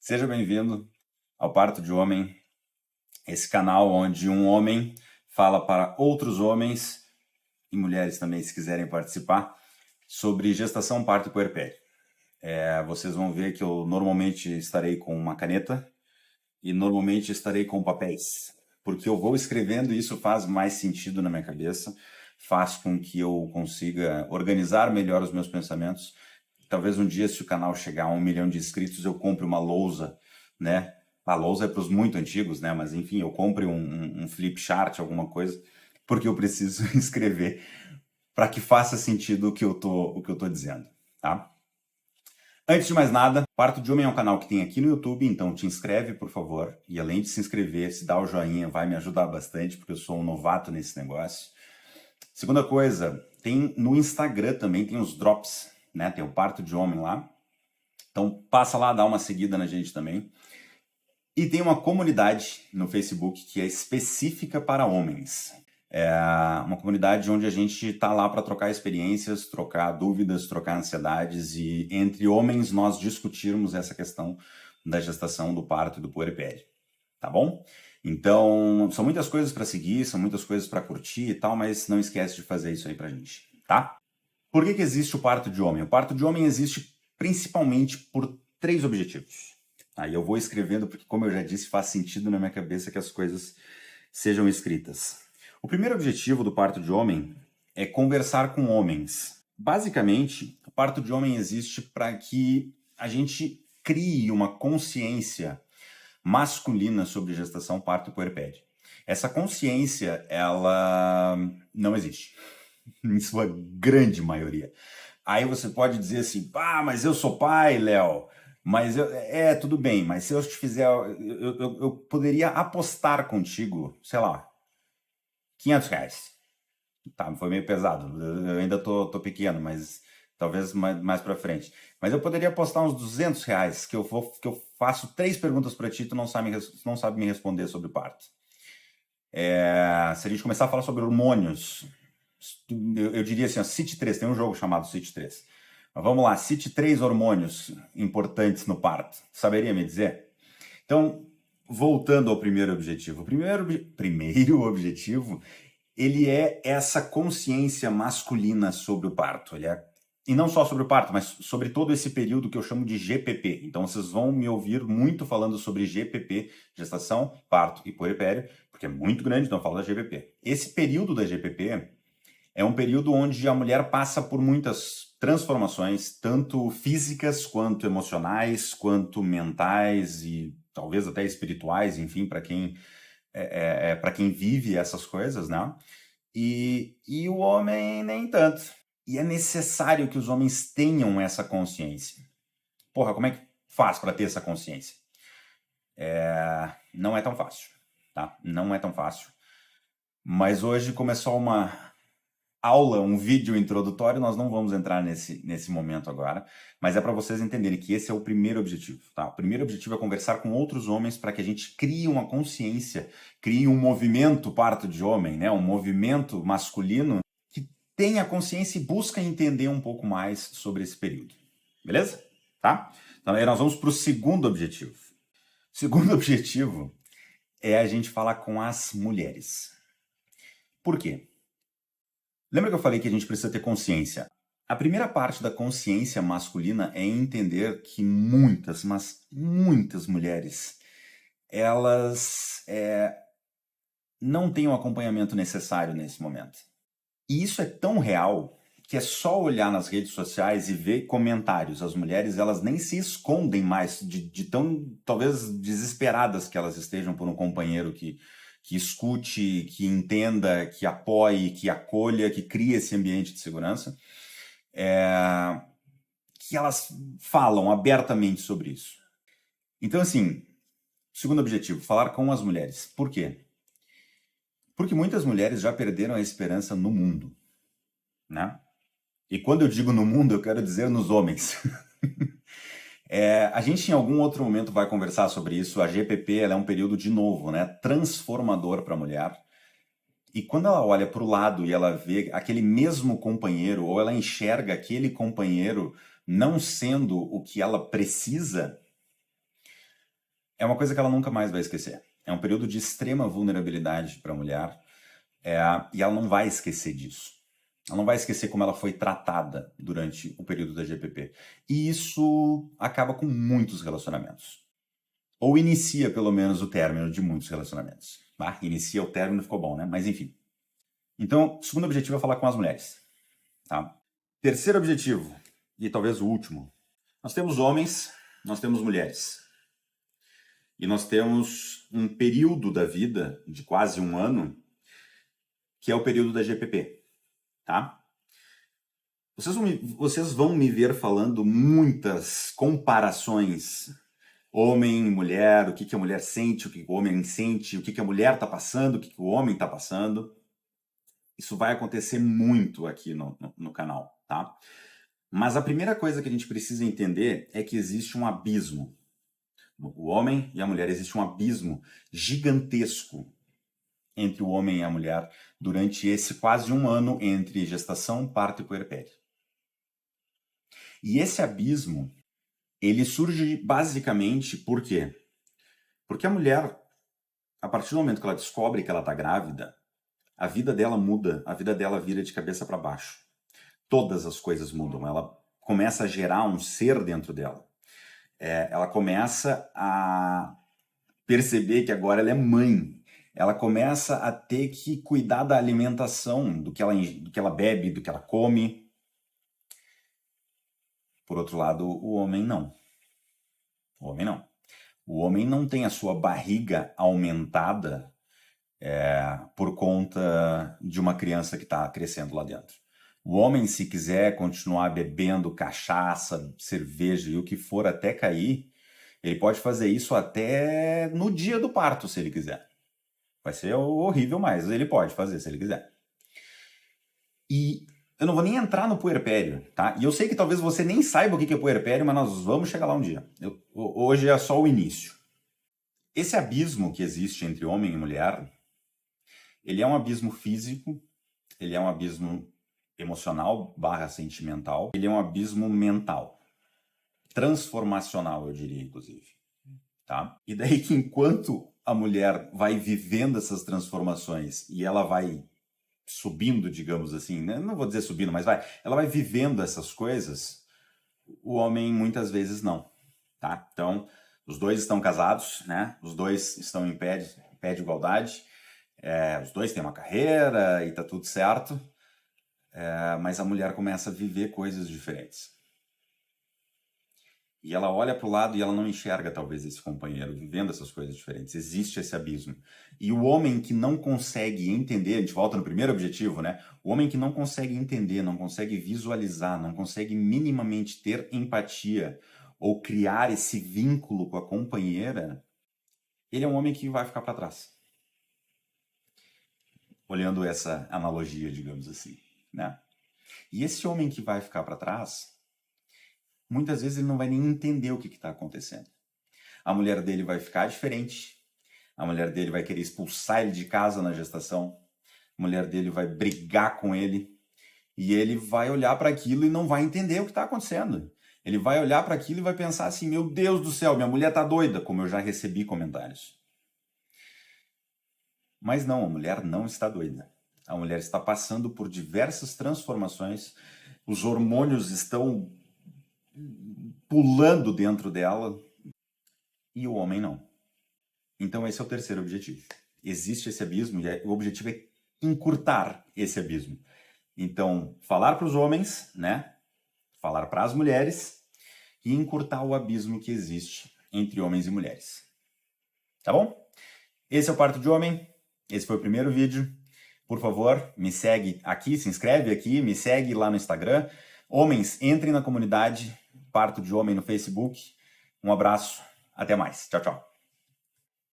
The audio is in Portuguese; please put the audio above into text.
Seja bem-vindo ao Parto de Homem, esse canal onde um homem fala para outros homens, e mulheres também, se quiserem participar, sobre gestação, parto e puerpério. Vocês vão ver que eu normalmente estarei com uma caneta e normalmente estarei com papéis, porque eu vou escrevendo e isso faz mais sentido na minha cabeça, faz com que eu consiga organizar melhor os meus pensamentos. Talvez um dia, se o canal chegar a 1 milhão de inscritos, eu compre uma lousa, né? A lousa é para os muito antigos, né? Mas enfim, eu compre um flip chart, alguma coisa, porque eu preciso escrever para que faça sentido o que eu tô dizendo, tá? Antes de mais nada, Parto de Homem é um canal que tem aqui no YouTube, então te inscreve, por favor. E além de se inscrever, se dá o joinha, vai me ajudar bastante, porque eu sou um novato nesse negócio. Segunda coisa, tem no Instagram também, tem os drops, né? Tem o Parto de Homem lá. Então passa lá, dá uma seguida na gente também. E tem uma comunidade no Facebook que é específica para homens. É uma comunidade onde a gente está lá para trocar experiências, trocar dúvidas, trocar ansiedades e entre homens nós discutirmos essa questão da gestação, do parto e do puerpério, tá bom? Então, são muitas coisas para seguir, são muitas coisas para curtir e tal, mas não esquece de fazer isso aí pra gente, tá? Por que existe o parto de homem? O parto de homem existe principalmente por 3 objetivos. Aí eu vou escrevendo porque, como eu já disse, faz sentido na minha cabeça que as coisas sejam escritas. O primeiro objetivo do parto de homem é conversar com homens. Basicamente, o parto de homem existe para que a gente crie uma consciência masculina sobre gestação, parto e puerpério. Essa consciência, ela não existe, em sua grande maioria. Aí você pode dizer assim, mas eu sou pai, Léo, mas tudo bem, mas se eu te fizer, eu poderia apostar contigo, sei lá, R$ 500. Tá, foi meio pesado, eu ainda tô pequeno, mas talvez mais pra frente. Mas eu poderia apostar uns R$ 200 que eu faço 3 perguntas para ti, tu não sabe me responder sobre parto. Se a gente começar a falar sobre hormônios, eu diria assim, ó, Cite 3, tem um jogo chamado Cite 3. Mas vamos lá, cite 3 hormônios importantes no parto. Saberia me dizer? Então, voltando ao primeiro objetivo. O primeiro objetivo, ele é essa consciência masculina sobre o parto. E não só sobre o parto, mas sobre todo esse período que eu chamo de GPP. Então, vocês vão me ouvir muito falando sobre GPP, gestação, parto e puerpério, porque é muito grande, então eu falo da GPP. Esse período da GPP é um período onde a mulher passa por muitas transformações, tanto físicas, quanto emocionais, quanto mentais e talvez até espirituais, enfim, para quem vive essas coisas, né? E o homem nem tanto. E é necessário que os homens tenham essa consciência. Porra, como é que faz para ter essa consciência? Não é tão fácil, tá? Não é tão fácil. Mas hoje começou uma aula, um vídeo introdutório, nós não vamos entrar nesse momento agora, mas é para vocês entenderem que esse é o primeiro objetivo, tá? O primeiro objetivo é conversar com outros homens para que a gente crie uma consciência, crie um movimento parto de homem, né? Um movimento masculino que tenha consciência e busca entender um pouco mais sobre esse período, beleza? Tá? Então aí nós vamos para o segundo objetivo. O segundo objetivo é a gente falar com as mulheres. Por quê? Lembra que eu falei que a gente precisa ter consciência? A primeira parte da consciência masculina é entender que muitas, mas muitas mulheres, elas não têm o acompanhamento necessário nesse momento. E isso é tão real que é só olhar nas redes sociais e ver comentários. As mulheres, elas nem se escondem mais de tão, talvez, desesperadas que elas estejam por um companheiro que escute, que entenda, que apoie, que acolha, que crie esse ambiente de segurança, que elas falam abertamente sobre isso. Então, assim, segundo objetivo, falar com as mulheres. Por quê? Porque muitas mulheres já perderam a esperança no mundo, né? E quando eu digo no mundo, eu quero dizer nos homens. A gente em algum outro momento vai conversar sobre isso. A GPP ela é um período, de novo, né, transformador para a mulher. E quando ela olha para o lado e ela vê aquele mesmo companheiro, ou ela enxerga aquele companheiro não sendo o que ela precisa, é uma coisa que ela nunca mais vai esquecer. É um período de extrema vulnerabilidade para a mulher, e ela não vai esquecer disso. Ela não vai esquecer como ela foi tratada durante o período da GPP. E isso acaba com muitos relacionamentos. Ou inicia, pelo menos, o término de muitos relacionamentos. Inicia o término, ficou bom, né? Mas enfim. Então, o segundo objetivo é falar com as mulheres. Tá? Terceiro objetivo, e talvez o último. Nós temos homens, nós temos mulheres. E nós temos um período da vida, de quase um ano, que é o período da GPP. Tá? Vocês vão me ver falando muitas comparações homem, mulher, o que a mulher sente, o que o homem sente, o que a mulher está passando, o que o homem está passando. Isso vai acontecer muito aqui no canal, tá? Mas a primeira coisa que a gente precisa entender é que existe um abismo. O homem e a mulher, existe um abismo gigantesco entre o homem e a mulher durante esse quase um ano entre gestação, parto e puerpério. E esse abismo, ele surge basicamente por quê? Porque a mulher, a partir do momento que ela descobre que ela está grávida, a vida dela muda, a vida dela vira de cabeça para baixo. Todas as coisas mudam, ela começa a gerar um ser dentro dela. Ela começa a perceber que agora ela é mãe. Ela começa a ter que cuidar da alimentação, do que ela bebe, do que ela come. Por outro lado, o homem não. O homem não. O homem não tem a sua barriga aumentada por conta de uma criança que está crescendo lá dentro. O homem, se quiser continuar bebendo cachaça, cerveja e o que for até cair, ele pode fazer isso até no dia do parto, se ele quiser. Vai ser horrível, mas ele pode fazer se ele quiser. E eu não vou nem entrar no puerpério, tá? E eu sei que talvez você nem saiba o que é puerpério, mas nós vamos chegar lá um dia. Hoje é só o início. Esse abismo que existe entre homem e mulher, ele é um abismo físico, ele é um abismo emocional / sentimental, ele é um abismo mental. Transformacional, eu diria, inclusive. Tá? E daí que enquanto a mulher vai vivendo essas transformações e ela vai subindo, digamos assim, né? Não vou dizer subindo, mas ela vai vivendo essas coisas, o homem muitas vezes não. Tá? Então, os dois estão casados, né? Os dois estão em pé de igualdade, os dois têm uma carreira e tá tudo certo, mas a mulher começa a viver coisas diferentes. E ela olha para o lado e ela não enxerga, talvez, esse companheiro vivendo essas coisas diferentes. Existe esse abismo. E o homem que não consegue entender, a gente volta no primeiro objetivo, né? O homem que não consegue entender, não consegue visualizar, não consegue minimamente ter empatia ou criar esse vínculo com a companheira, ele é um homem que vai ficar para trás. Olhando essa analogia, digamos assim, né? E esse homem que vai ficar para trás, muitas vezes ele não vai nem entender o que está acontecendo. A mulher dele vai ficar diferente, a mulher dele vai querer expulsar ele de casa na gestação, a mulher dele vai brigar com ele, e ele vai olhar para aquilo e não vai entender o que está acontecendo. Ele vai olhar para aquilo e vai pensar assim, meu Deus do céu, minha mulher está doida, como eu já recebi comentários. Mas não, a mulher não está doida. A mulher está passando por diversas transformações, os hormônios estão pulando dentro dela e o homem não. Então esse é o terceiro objetivo. Existe esse abismo e o objetivo é encurtar esse abismo. Então, falar para os homens, né? Falar para as mulheres e encurtar o abismo que existe entre homens e mulheres. Tá bom? Esse é o Parto de Homem. Esse foi o primeiro vídeo. Por favor, me segue aqui, se inscreve aqui, me segue lá no Instagram. Homens, entrem na comunidade Parto de Homem no Facebook. Um abraço, até mais. Tchau, tchau.